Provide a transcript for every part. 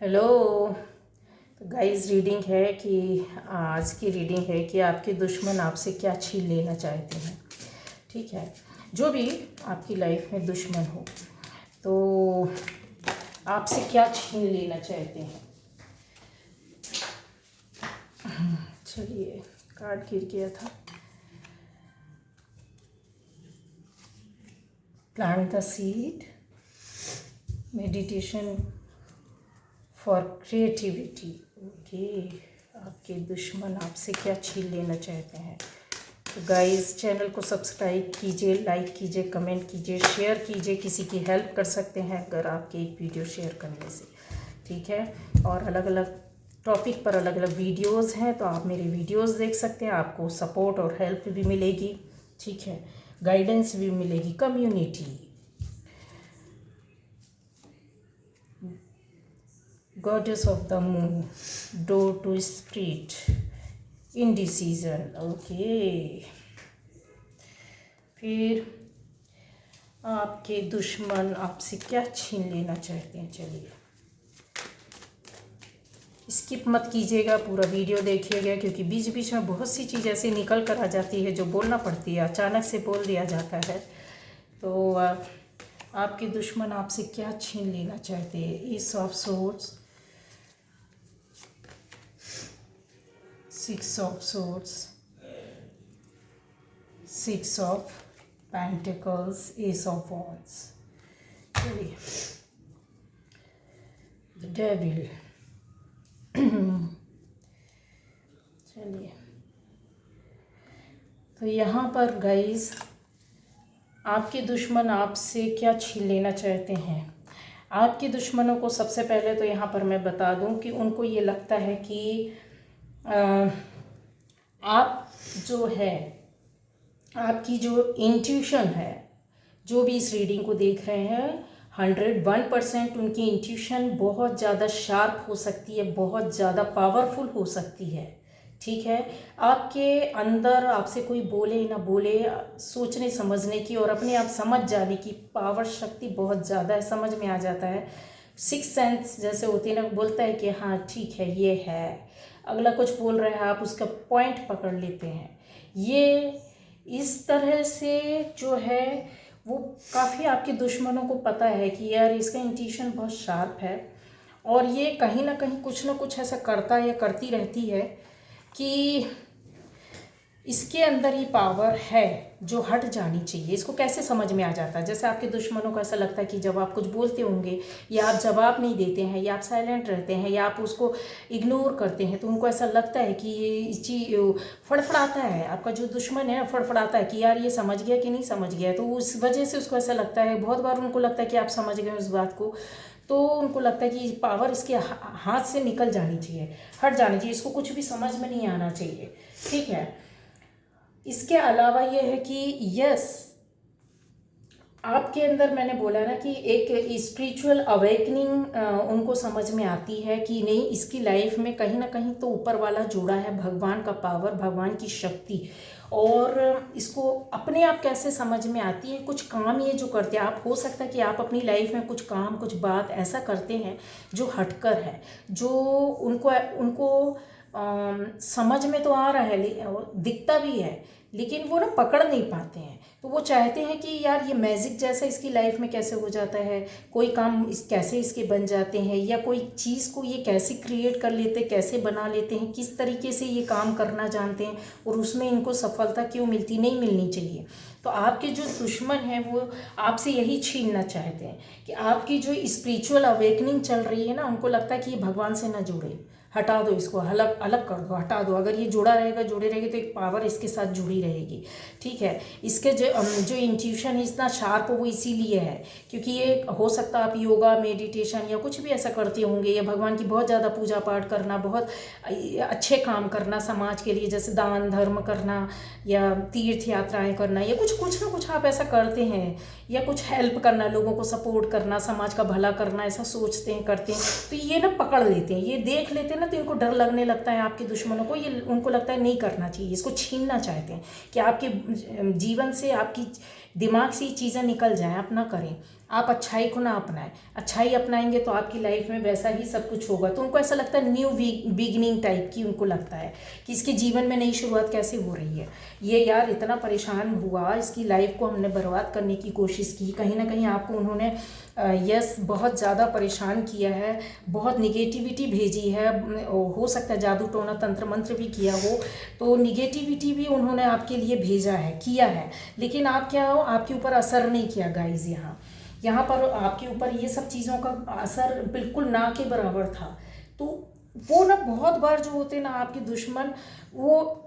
Hello. तो guys reading है कि आज की रीडिंग है कि आपके दुश्मन आपसे क्या छीन लेना चाहते हैं। ठीक है, जो भी आपकी लाइफ में दुश्मन हो तो आपसे क्या छीन लेना चाहते हैं। चलिए, कार्ड गिर गया था। Plant the seed, meditation for creativity. Okay, आपके दुश्मन आपसे क्या छीन लेना चाहते हैं। तो गाइस चैनल को सब्सक्राइब कीजिए, लाइक कीजिए, कमेंट कीजिए, शेयर कीजिए। किसी की हेल्प कर सकते हैं अगर आपके एक वीडियो शेयर करने से। ठीक है, और अलग अलग टॉपिक पर अलग अलग वीडियोस हैं तो आप मेरे वीडियोस देख सकते हैं। आपको सपोर्ट और हेल्प भी मिलेगी। ठीक है, गाइडेंस भी मिलेगी। Community, goddess of the moon, door to spirit, indecision। Okay, फिर आपके दुश्मन आपसे क्या छीन लेना चाहते हैं। चलिए, स्किप मत कीजिएगा, पूरा वीडियो देखिएगा क्योंकि बीच बीच में बहुत सी चीज़ ऐसी निकल कर आ जाती है जो बोलना पड़ती है, अचानक से बोल दिया जाता है। तो आपके दुश्मन आपसे क्या छीन लेना चाहते हैं। Ace of swords, six of swords, six of pentacles, ace of wands. चलिए, द डेविल। चलिए, तो यहाँ पर गाइस आपके दुश्मन आपसे क्या छीन लेना चाहते हैं। आपके दुश्मनों को सबसे पहले तो यहाँ पर मैं बता दूँ कि उनको ये लगता है कि आप जो है, आपकी जो इंट्यूशन है, जो भी इस रीडिंग को देख रहे हैं 101% उनकी इंट्यूशन बहुत ज़्यादा शार्प हो सकती है, बहुत ज़्यादा पावरफुल हो सकती है। ठीक है, आपके अंदर आपसे कोई बोले ना बोले, सोचने समझने की और अपने आप समझ जाने की पावर शक्ति बहुत ज़्यादा है, समझ में आ जाता है। सिक्स सेंस जैसे होती है ना, बोलता है कि हाँ ठीक है ये है, अगला कुछ बोल रहा है आप उसका पॉइंट पकड़ लेते हैं। ये इस तरह से जो है वो काफ़ी आपके दुश्मनों को पता है कि यार इसका इंट्यूशन बहुत शार्प है और ये कहीं ना कहीं कुछ ना कुछ ऐसा करता है या करती रहती है कि इसके अंदर ये पावर है जो हट जानी चाहिए। इसको कैसे समझ में आ जाता है, जैसे आपके दुश्मनों को ऐसा लगता है कि जब आप कुछ बोलते होंगे या आप जवाब नहीं देते हैं या आप साइलेंट रहते हैं या आप उसको इग्नोर करते हैं तो उनको ऐसा लगता है कि ये चीज़ फड़फड़ाता है। आपका जो दुश्मन है फड़फड़ाता है कि यार ये समझ गया कि नहीं समझ गया, तो उस वजह से उसको ऐसा लगता है। बहुत बार उनको लगता है कि आप समझ गए उस बात को, तो उनको लगता है कि पावर इसके हाथ से निकल जानी चाहिए, हट जानी चाहिए, इसको कुछ भी समझ में नहीं आना चाहिए। ठीक है, इसके अलावा ये है कि यस, आपके अंदर मैंने बोला ना कि एक स्पिरिचुअल अवेकनिंग उनको समझ में आती है कि नहीं, इसकी लाइफ में कहीं ना कहीं तो ऊपर वाला जुड़ा है, भगवान का पावर, भगवान की शक्ति। और इसको अपने आप कैसे समझ में आती है, कुछ काम ये जो करते हैं आप, हो सकता है कि आप अपनी लाइफ में कुछ काम कुछ बात ऐसा करते हैं जो हटकर है, जो उनको उनको समझ में तो आ रहा है, दिखता भी है, लेकिन वो ना पकड़ नहीं पाते हैं। तो वो चाहते हैं कि यार ये मैजिक जैसा इसकी लाइफ में कैसे हो जाता है, कोई काम कैसे इसके बन जाते हैं, या कोई चीज़ को ये कैसे क्रिएट कर लेते हैं, कैसे बना लेते हैं, किस तरीके से ये काम करना जानते हैं और उसमें इनको सफलता क्यों मिलती, नहीं मिलनी चाहिए। तो आपके जो दुश्मन हैं वो आपसे यही छीनना चाहते हैं कि आपकी जो स्पिरिचुअल अवेकनिंग चल रही है ना, उनको लगता है कि ये भगवान से ना जुड़े, हटा दो इसको, अलग अलग कर दो, हटा दो। अगर ये जुड़ा रहेगा, जुड़े रहेगी तो एक पावर इसके साथ जुड़ी रहेगी। ठीक है, इसके जो इंट्यूशन है इतना शार्प वो इसीलिए है क्योंकि ये हो सकता है आप योगा, मेडिटेशन या कुछ भी ऐसा करते होंगे, या भगवान की बहुत ज़्यादा पूजा पाठ करना, बहुत अच्छे काम करना समाज के लिए, जैसे दान धर्म करना या तीर्थ यात्राएं करना, या कुछ ना कुछ आप ऐसा करते हैं, या कुछ हेल्प करना, लोगों को सपोर्ट करना, समाज का भला करना, ऐसा सोचते हैं, करते हैं। तो ये ना पकड़ लेते हैं, ये देख लेते हैं ना, तो इनको डर लगने लगता है आपके दुश्मनों को। ये उनको लगता है नहीं करना चाहिए, इसको छीनना चाहते हैं कि आपके जीवन से, आपकी दिमाग से ये चीज़ें निकल जाएं, आप ना करें। आप अच्छाई को ना अपनाएं, अच्छाई अपनाएंगे तो आपकी लाइफ में वैसा ही सब कुछ होगा। तो उनको ऐसा लगता है न्यू बिगिनिंग टाइप की, उनको लगता है कि इसके जीवन में नई शुरुआत कैसे हो रही है। ये यार इतना परेशान हुआ, इसकी लाइफ को हमने बर्बाद करने की कोशिश की, कहीं ना कहीं आपको उन्होंने यस बहुत ज़्यादा परेशान किया है, बहुत निगेटिविटी भेजी है। हो सकता है जादू टोना तंत्र मंत्र भी किया हो, तो निगेटिविटी भी उन्होंने आपके लिए भेजा है, किया है। लेकिन आप क्या हो, आपके ऊपर असर नहीं किया गाइज। यहाँ पर आपके ऊपर ये सब चीज़ों का असर बिल्कुल ना के बराबर था। तो वो ना बहुत बार जो होते ना आपके दुश्मन, वो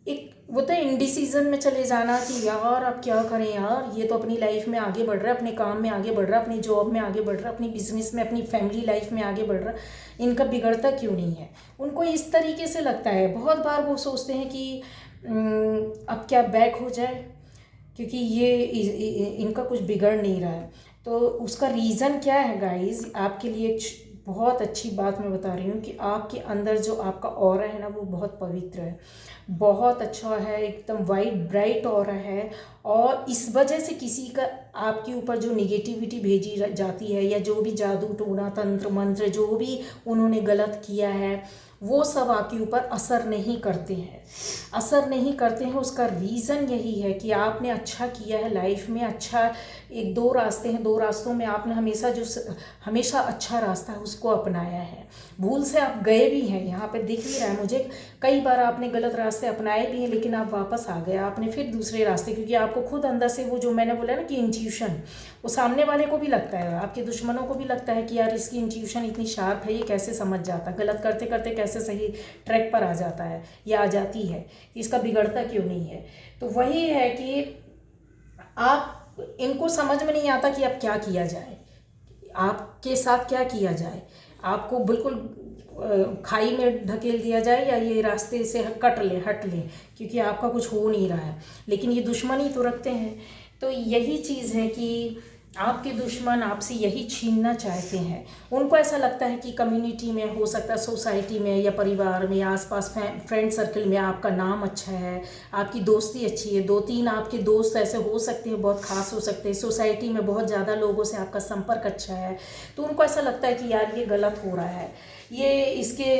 एक वो तो इनडिसीजन में चले जाना कि यार अब क्या करें यार, ये तो अपनी लाइफ में आगे बढ़ रहा है, अपने काम में आगे बढ़ रहा है, अपनी जॉब में आगे बढ़ रहा है, अपनी बिजनेस में, अपनी फैमिली लाइफ में आगे बढ़ रहा है, इनका बिगड़ता क्यों नहीं है। उनको इस तरीके से लगता है। बहुत बार वो सोचते हैं कि अब क्या बैक हो जाए, क्योंकि ये इनका कुछ बिगड़ नहीं रहा है। तो उसका रीज़न क्या है गाइस, आपके लिए एक बहुत अच्छी बात मैं बता रही हूँ कि आपके अंदर जो आपका ऑरा है ना, वो बहुत पवित्र है, बहुत अच्छा है, एकदम वाइट ब्राइट ऑरा है। और इस वजह से किसी का आपके ऊपर जो निगेटिविटी भेजी जाती है, या जो भी जादू टोना तंत्र मंत्र जो भी उन्होंने गलत किया है, वो सब आपके ऊपर असर नहीं करते हैं, असर नहीं करते हैं। उसका रीज़न यही है कि आपने अच्छा किया है लाइफ में। अच्छा, एक दो रास्ते हैं, दो रास्तों में आपने हमेशा अच्छा रास्ता है उसको अपनाया है। भूल से आप गए भी हैं, यहाँ पे दिख भी रहा है मुझे, कई बार आपने गलत रास्ते अपनाए भी हैं, लेकिन आप वापस आ गए, आपने फिर दूसरे रास्ते, क्योंकि आपको खुद अंदर से वो जो मैंने बोला ना कि इंट्यूशन, वो सामने वाले को भी लगता है, आपके दुश्मनों को भी लगता है कि यार इसकी इंट्यूशन इतनी शार्प है, ये कैसे समझ जाता, गलत करते करते कैसे सही ट्रैक पर आ जाता है या आ जाती है, इसका बिगड़ता क्यों नहीं है। तो वही है कि आप, इनको समझ में नहीं आता कि अब क्या किया जाए, आपके साथ क्या किया जाए। आपको बिल्कुल खाई में ढकेल दिया जाए, या ये रास्ते से हट ले, क्योंकि आपका कुछ हो नहीं रहा है। लेकिन ये दुश्मनी तो रखते हैं। तो यही चीज़ है कि आपके दुश्मन आपसे यही छीनना चाहते हैं। उनको ऐसा लगता है कि कम्युनिटी में, हो सकता है सोसाइटी में या परिवार में, आसपास फ्रेंड सर्कल में आपका नाम अच्छा है, आपकी दोस्ती अच्छी है, दो तीन आपके दोस्त ऐसे हो सकते हैं, बहुत खास हो सकते हैं, सोसाइटी में बहुत ज़्यादा लोगों से आपका संपर्क अच्छा है। तो उनको ऐसा लगता है कि यार ये गलत हो रहा है, ये इसके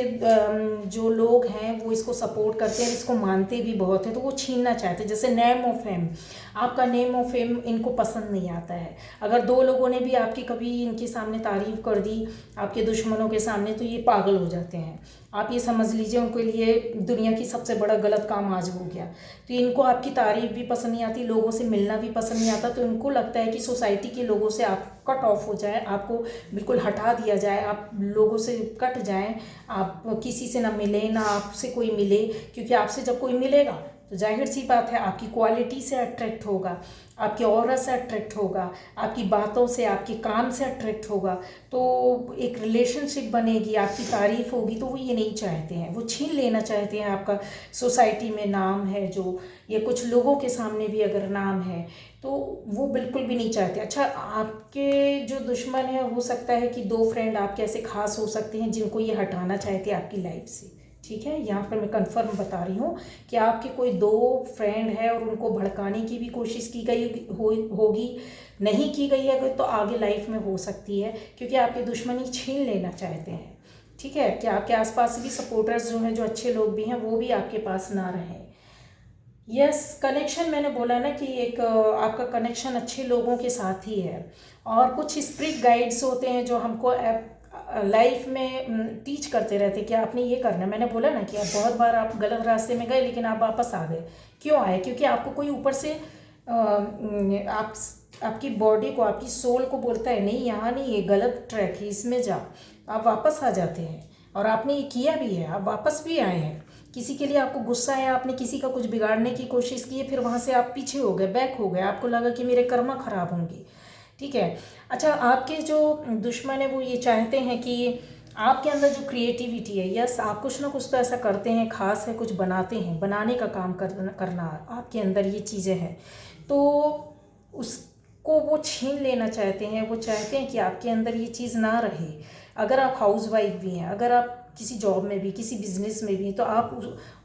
जो लोग हैं वो इसको सपोर्ट करते हैं, इसको मानते भी बहुत हैं, तो वो छीनना चाहते हैं। जैसे नेम ऑफ फेम, आपका नेम ऑफ फेम इनको पसंद नहीं आता है। अगर दो लोगों ने भी आपकी कभी इनके सामने तारीफ़ कर दी, आपके दुश्मनों के सामने, तो ये पागल हो जाते हैं। आप ये समझ लीजिए उनके लिए दुनिया की सबसे बड़ा गलत काम आज हो गया। तो इनको आपकी तारीफ़ भी पसंद नहीं आती, लोगों से मिलना भी पसंद नहीं आता। तो इनको लगता है कि सोसाइटी के लोगों से आप कट ऑफ हो जाए, आपको बिल्कुल हटा दिया जाए, आप लोगों से कट जाएं, आप किसी से ना मिलें, ना आपसे कोई मिले। क्योंकि आपसे जब कोई मिलेगा तो जाहिर सी बात है आपकी क्वालिटी से अट्रैक्ट होगा, आपके ऑरा से अट्रैक्ट होगा, आपकी बातों से, आपके काम से अट्रैक्ट होगा। तो एक रिलेशनशिप बनेगी, आपकी तारीफ़ होगी। तो वो ये नहीं चाहते हैं, वो छीन लेना चाहते हैं आपका सोसाइटी में नाम है जो, या कुछ लोगों के सामने भी अगर नाम है, तो वो बिल्कुल भी नहीं चाहते। अच्छा, आपके जो दुश्मन है, हो सकता है कि दो फ्रेंड आपके ऐसे खास हो सकते हैं जिनको ये हटाना चाहते हैं आपकी लाइफ से। ठीक है, यहाँ पर मैं कंफर्म बता रही हूँ कि आपके कोई दो फ्रेंड है और उनको भड़काने की भी कोशिश की गई होगी, नहीं की गई है तो आगे लाइफ में हो सकती है, क्योंकि आपके दुश्मनी छीन लेना चाहते हैं। ठीक है, कि आपके आसपास भी सपोर्टर्स जो हैं, जो अच्छे लोग भी हैं, वो भी आपके पास ना रहें। यस, कनेक्शन मैंने बोला ना कि एक आपका कनेक्शन अच्छे लोगों के साथ ही है। और कुछ स्पिरिट गाइड्स होते हैं जो हमको लाइफ में टीच करते रहते कि आपने ये करना है। मैंने बोला ना कि आप बहुत बार आप गलत रास्ते में गए, लेकिन आप वापस आ गए। क्यों आए? क्योंकि आपको कोई ऊपर से आप आपकी बॉडी को, आपकी सोल को बोलता है नहीं, यहाँ नहीं, ये गलत ट्रैक है, इसमें जा। आप वापस आ जाते हैं, और आपने ये किया भी है, आप वापस भी आए हैं। किसी के लिए आपको गुस्सा है, आपने किसी का कुछ बिगाड़ने की कोशिश की है, फिर वहाँ से आप पीछे हो गए, बैक हो गए, आपको लगा कि मेरे कर्मा खराब होंगे। ठीक है। अच्छा, आपके जो दुश्मन है वो ये चाहते हैं कि आपके अंदर जो क्रिएटिविटी है, यस, आप कुछ ना कुछ तो ऐसा करते हैं, खास है, कुछ बनाते हैं, बनाने का काम करना आपके अंदर ये चीज़ें हैं, तो उसको वो छीन लेना चाहते हैं। वो चाहते हैं कि आपके अंदर ये चीज़ ना रहे। अगर आप हाउसवाइफ भी हैं, अगर आप किसी जॉब में भी, किसी बिजनेस में भी, तो आप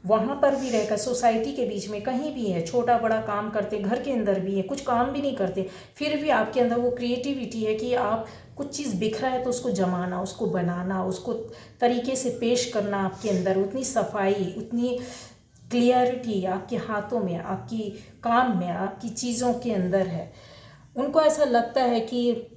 वहाँ पर भी रहकर सोसाइटी के बीच में कहीं भी है, छोटा बड़ा काम करते, घर के अंदर भी है, कुछ काम भी नहीं करते, फिर भी आपके अंदर वो क्रिएटिविटी है कि आप कुछ चीज़ बिखरा है तो उसको जमाना, उसको बनाना, उसको तरीके से पेश करना, आपके अंदर उतनी सफाई, उतनी क्लियरिटी आपके हाथों में, आपकी काम में, आपकी चीज़ों के अंदर है। उनको ऐसा लगता है कि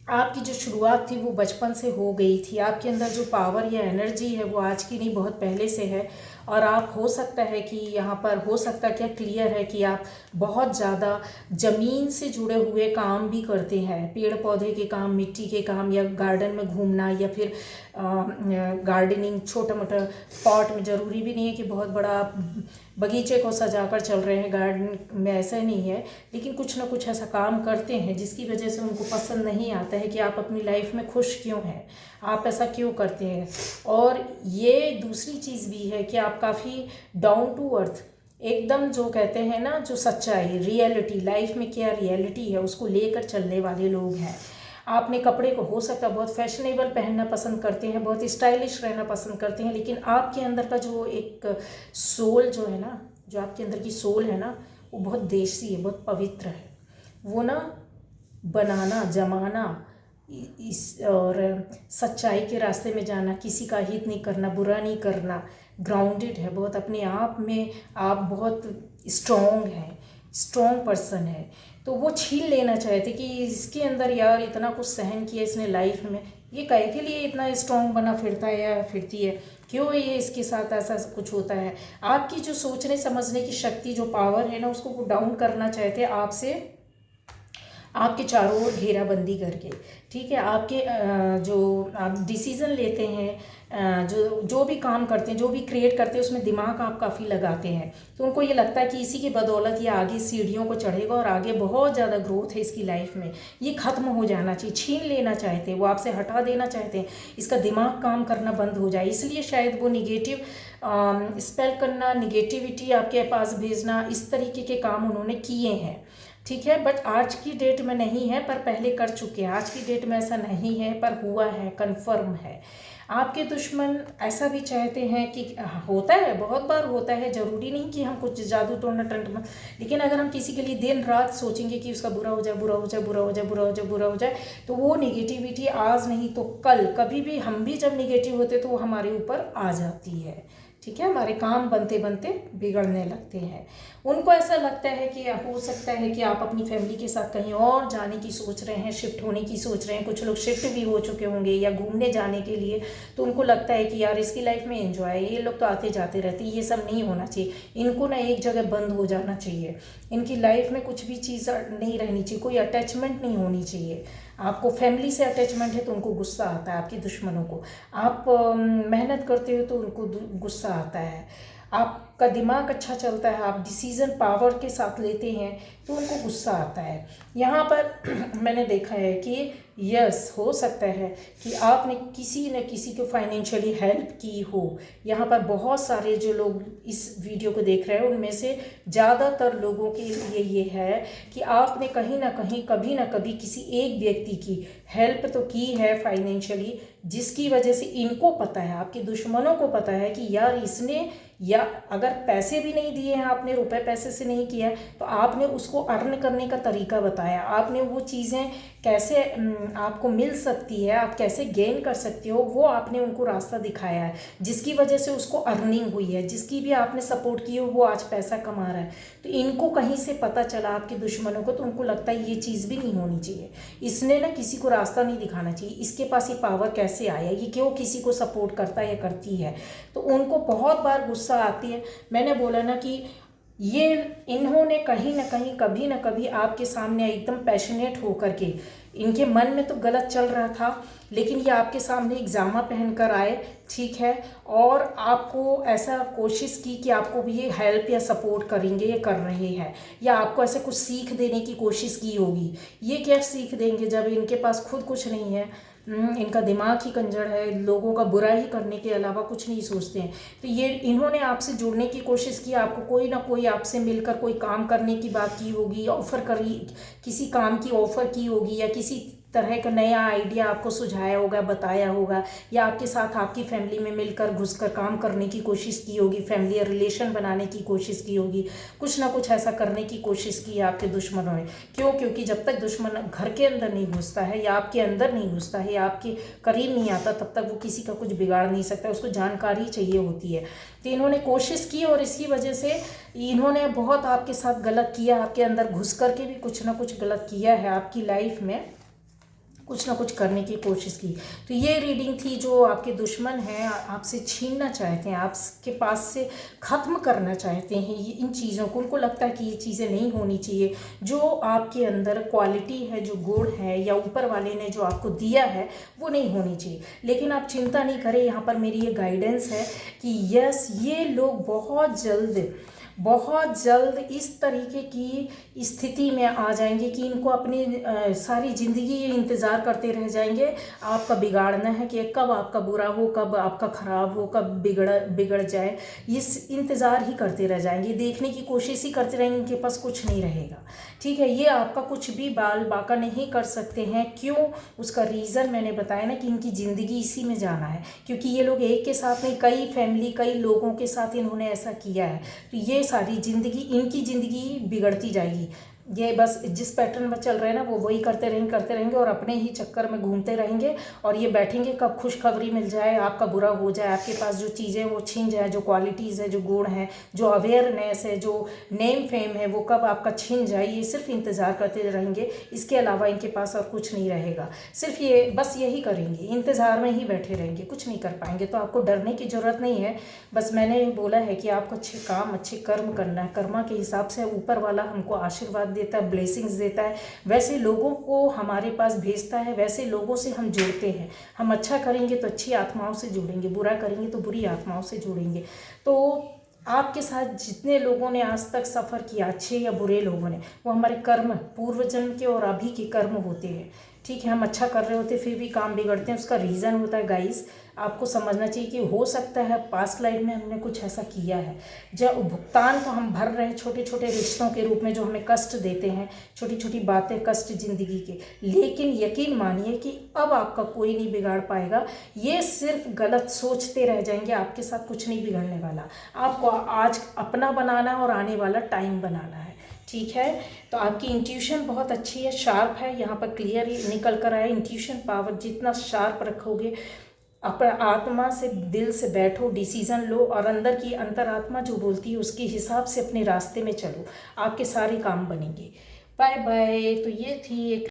आपकी जो शुरुआत थी वो बचपन से हो गई थी, आपके अंदर जो पावर या एनर्जी है वो आज की नहीं, बहुत पहले से है। और आप हो सकता है कि यहाँ पर हो सकता क्या क्लियर है कि आप बहुत ज़्यादा ज़मीन से जुड़े हुए काम भी करते हैं, पेड़ पौधे के काम, मिट्टी के काम, या गार्डन में घूमना, या फिर गार्डनिंग, छोटा मोटा पॉट में, ज़रूरी भी नहीं है कि बहुत बड़ा बगीचे को सजाकर चल रहे हैं गार्डन में, ऐसा नहीं है, लेकिन कुछ ना कुछ ऐसा काम करते हैं जिसकी वजह से उनको पसंद नहीं आता है कि आप अपनी लाइफ में खुश क्यों हैं, आप ऐसा क्यों करते हैं। और ये दूसरी चीज़ भी है कि आप काफ़ी डाउन टू अर्थ, एकदम जो कहते हैं ना, जो सच्चाई, रियलिटी, लाइफ में क्या रियलिटी है उसको लेकर चलने वाले लोग हैं। आपने कपड़े को हो सकता है बहुत फैशनेबल पहनना पसंद करते हैं, बहुत स्टाइलिश रहना पसंद करते हैं, लेकिन आपके अंदर का जो एक सोल जो है ना, जो आपके अंदर की सोल है ना, वो बहुत देसी है, बहुत पवित्र है। वो ना बनाना, जमाना, इस और सच्चाई के रास्ते में जाना, किसी का हित नहीं करना, बुरा नहीं करना, ग्राउंडेड है बहुत अपने आप में, आप बहुत स्ट्रॉन्ग हैं, स्ट्रॉन्ग पर्सन है। तो वो छीन लेना चाहते कि इसके अंदर यार इतना कुछ सहन किया इसने लाइफ में, ये काहे के लिए इतना स्ट्रॉन्ग बना फिरता है या फिरती है, क्यों ये इसके साथ ऐसा कुछ होता है। आपकी जो सोचने समझने की शक्ति, जो पावर है ना, उसको वो डाउन करना चाहते हैं आपसे, आपके चारों ओर घेराबंदी करके। ठीक है, आपके जो आप डिसीज़न लेते हैं, जो भी काम करते हैं, जो भी क्रिएट करते हैं, उसमें दिमाग आप काफ़ी लगाते हैं, तो उनको ये लगता है कि इसी की बदौलत ये आगे सीढ़ियों को चढ़ेगा और आगे बहुत ज़्यादा ग्रोथ है इसकी लाइफ में, ये ख़त्म हो जाना चाहिए, छीन लेना चाहते हैं, वो आपसे हटा देना चाहते हैं, इसका दिमाग काम करना बंद हो जाए। इसलिए शायद वो निगेटिव स्पेल करना, निगेटिविटी आपके पास भेजना, इस तरीके के काम उन्होंने किए हैं। ठीक है, बट आज की डेट में नहीं है, पर पहले कर चुके हैं। आज की डेट में ऐसा नहीं है, पर हुआ है, कंफर्म है। आपके दुश्मन ऐसा भी चाहते हैं कि होता है, बहुत बार होता है, ज़रूरी नहीं कि हम कुछ जादू टोना टंट, लेकिन अगर हम किसी के लिए दिन रात सोचेंगे कि उसका बुरा हो जाए, बुरा हो जाए, बुरा हो जाए, बुरा हो जाए, बुरा हो जाए, तो वो निगेटिविटी आज नहीं तो कल, कभी भी हम भी जब निगेटिव होते तो वो हमारे ऊपर आ जाती है। ठीक है, हमारे काम बनते बनते बिगड़ने लगते हैं। उनको ऐसा लगता है कि हो सकता है कि आप अपनी फैमिली के साथ कहीं और जाने की सोच रहे हैं, शिफ्ट होने की सोच रहे हैं, कुछ लोग शिफ्ट भी हो चुके होंगे या घूमने जाने के लिए, तो उनको लगता है कि यार इसकी लाइफ में एंजॉय है, ये लोग तो आते जाते रहते हैं, ये सब नहीं होना चाहिए, इनको ना एक जगह बंद हो जाना चाहिए, इनकी लाइफ में कुछ भी चीज़ नहीं रहनी चाहिए, कोई अटैचमेंट नहीं होनी चाहिए। आपको फैमिली से अटैचमेंट है तो उनको गुस्सा आता है, आपके दुश्मनों को। आप मेहनत करते हो तो उनको गुस्सा आता है, आपका दिमाग अच्छा चलता है, आप डिसीज़न पावर के साथ लेते हैं तो उनको गुस्सा आता है। यहाँ पर मैंने देखा है कि यस, हो सकता है कि आपने किसी न किसी को फाइनेंशियली हेल्प की हो। यहाँ पर बहुत सारे जो लोग इस वीडियो को देख रहे हैं उनमें से ज़्यादातर लोगों के लिए ये है कि आपने कहीं ना कहीं, कभी ना कभी किसी एक व्यक्ति की हेल्प तो की है फाइनेंशियली, जिसकी वजह से इनको पता है, आपके दुश्मनों को पता है कि यार इसने, या अगर पैसे भी नहीं दिए हैं आपने, रुपए पैसे से नहीं किया, तो आपने उसको अर्न करने का तरीका बताया, आपने वो चीज़ें कैसे आपको मिल सकती है, आप कैसे गेन कर सकते हो, वो आपने उनको रास्ता दिखाया है, जिसकी वजह से उसको अर्निंग हुई है, जिसकी भी आपने सपोर्ट की हो वो आज पैसा कमा रहा है। तो इनको कहीं से पता चला, आपके दुश्मनों को, तो उनको लगता है ये चीज़ भी नहीं होनी चाहिए, इसने ना किसी को रास्ता नहीं दिखाना चाहिए, इसके पास ये पावर कैसे आया, ये क्यों किसी को सपोर्ट करता है या करती है। तो उनको बहुत बार गुस्सा आती है। मैंने बोला ना कि ये इन्होंने कहीं ना कहीं, कभी ना कभी आपके सामने एकदम पैशनेट होकर के, इनके मन में तो गलत चल रहा था, लेकिन ये आपके सामने एक जामा पहन कर आए, ठीक है, और आपको ऐसा कोशिश की कि आपको भी ये हेल्प या सपोर्ट करेंगे, ये कर रहे हैं, या आपको ऐसे कुछ सीख देने की कोशिश की होगी। ये क्या सीख देंगे जब इनके पास खुद कुछ नहीं है, इनका दिमाग ही कंजर है, लोगों का बुरा ही करने के अलावा कुछ नहीं सोचते हैं। तो ये इन्होंने आपसे जुड़ने की कोशिश की, आपको कोई ना कोई आपसे मिलकर कोई काम करने की बात की होगी, ऑफ़र करी, किसी काम की ऑफ़र की होगी, या किसी तरह का नया आइडिया आपको सुझाया होगा, बताया होगा, या आपके साथ आपकी फैमिली में मिलकर घुसकर काम करने की कोशिश की होगी, फैमिली रिलेशन बनाने की कोशिश की होगी, कुछ ना कुछ ऐसा करने की कोशिश की है आपके दुश्मनों ने। क्यों? क्योंकि जब तक दुश्मन घर के अंदर नहीं घुसता है, या आपके अंदर नहीं घुसता है, या आपके करीब नहीं आता, तब तक वो किसी का कुछ बिगाड़ नहीं सकता, उसको जानकारी चाहिए होती है। तो इन्होंने कोशिश की और इसी वजह से इन्होंने बहुत आपके साथ गलत किया, आपके अंदर घुस करके भी कुछ ना कुछ गलत किया है, आपकी लाइफ में कुछ ना कुछ करने की कोशिश की। तो ये रीडिंग थी जो आपके दुश्मन हैं आपसे छीनना चाहते हैं, आपके पास से ख़त्म करना चाहते हैं ये इन चीज़ों को। उनको लगता है कि ये चीज़ें नहीं होनी चाहिए, जो आपके अंदर क्वालिटी है, जो गुण है, या ऊपर वाले ने जो आपको दिया है वो नहीं होनी चाहिए। लेकिन आप चिंता नहीं करें, यहाँ पर मेरी ये गाइडेंस है कि यस, ये लोग बहुत जल्द इस तरीके की स्थिति में आ जाएंगे कि इनको अपनी सारी ज़िंदगी इंतज़ार करते रह जाएंगे आपका बिगाड़ना है, कि कब आपका बुरा हो, कब आपका ख़राब हो, कब बिगड़ जाए, इस इंतज़ार ही करते रह जाएंगे, देखने की कोशिश ही करते रहेंगे, इनके पास कुछ नहीं रहेगा। ठीक है, ये आपका कुछ भी बाल बाका नहीं कर सकते हैं। क्यों? उसका रीज़न मैंने बताया ना कि इनकी ज़िंदगी इसी में जाना है, क्योंकि ये लोग एक के साथ नहीं, कई फैमिली, कई लोगों के साथ इन्होंने ऐसा किया है। तो ये सारी ज़िंदगी, इनकी ज़िंदगी बिगड़ती जाएगी। ये बस जिस पैटर्न में चल रहे हैं ना, वो वही करते रहेंगे और अपने ही चक्कर में घूमते रहेंगे, और ये बैठेंगे कब खुशखबरी मिल जाए, आपका बुरा हो जाए, आपके पास जो चीज़ें वो छीन जाए, जो क्वालिटीज़ है, जो गुण है, जो अवेयरनेस है, जो नेम फेम है, वो कब आपका छीन जाए, ये सिर्फ इंतज़ार करते रहेंगे। इसके अलावा इनके पास और कुछ नहीं रहेगा। सिर्फ ये बस यही करेंगे, इंतज़ार में ही बैठे रहेंगे, कुछ नहीं कर पाएंगे। तो आपको डरने की ज़रूरत नहीं है। बस मैंने बोला है कि आपको अच्छे काम, अच्छे कर्म करना है। कर्मा के हिसाब से ऊपर वाला हमको आशीर्वाद देता है, ब्लेसिंग्स देता है, वैसे लोगों को हमारे पास भेजता है, वैसे लोगों से हम जुड़ते हैं। हम अच्छा करेंगे तो अच्छी आत्माओं से जुड़ेंगे, बुरा करेंगे तो बुरी आत्माओं से जुड़ेंगे। तो आपके साथ जितने लोगों ने आज तक सफ़र किया, अच्छे या बुरे लोगों ने, वो हमारे कर्म, पूर्व जन्म के और अभी के कर्म होते हैं। ठीक है, हम अच्छा कर रहे होते फिर भी काम बिगड़ते हैं, उसका रीज़न होता है गाइस। आपको समझना चाहिए कि हो सकता है पास्ट लाइफ में हमने कुछ ऐसा किया है, जब भुगतान तो हम भर रहे हैं छोटे छोटे रिश्तों के रूप में, जो हमें कष्ट देते हैं, छोटी छोटी बातें, कष्ट ज़िंदगी के। लेकिन यकीन मानिए कि अब आपका कोई नहीं बिगाड़ पाएगा। ये सिर्फ गलत सोचते रह जाएंगे, आपके साथ कुछ नहीं बिगड़ने वाला। आपको आज अपना बनाना है और आने वाला टाइम बनाना है। ठीक है, तो आपकी इंट्यूशन बहुत अच्छी है, शार्प है, यहाँ पर क्लियर निकल कर आए। इंट्यूशन पावर जितना शार्प रखोगे, अपना आत्मा से, दिल से बैठो, डिसीज़न लो, और अंदर की अंतरात्मा जो बोलती है उसके हिसाब से अपने रास्ते में चलो, आपके सारे काम बनेंगे। Bye bye. तो ये थी एक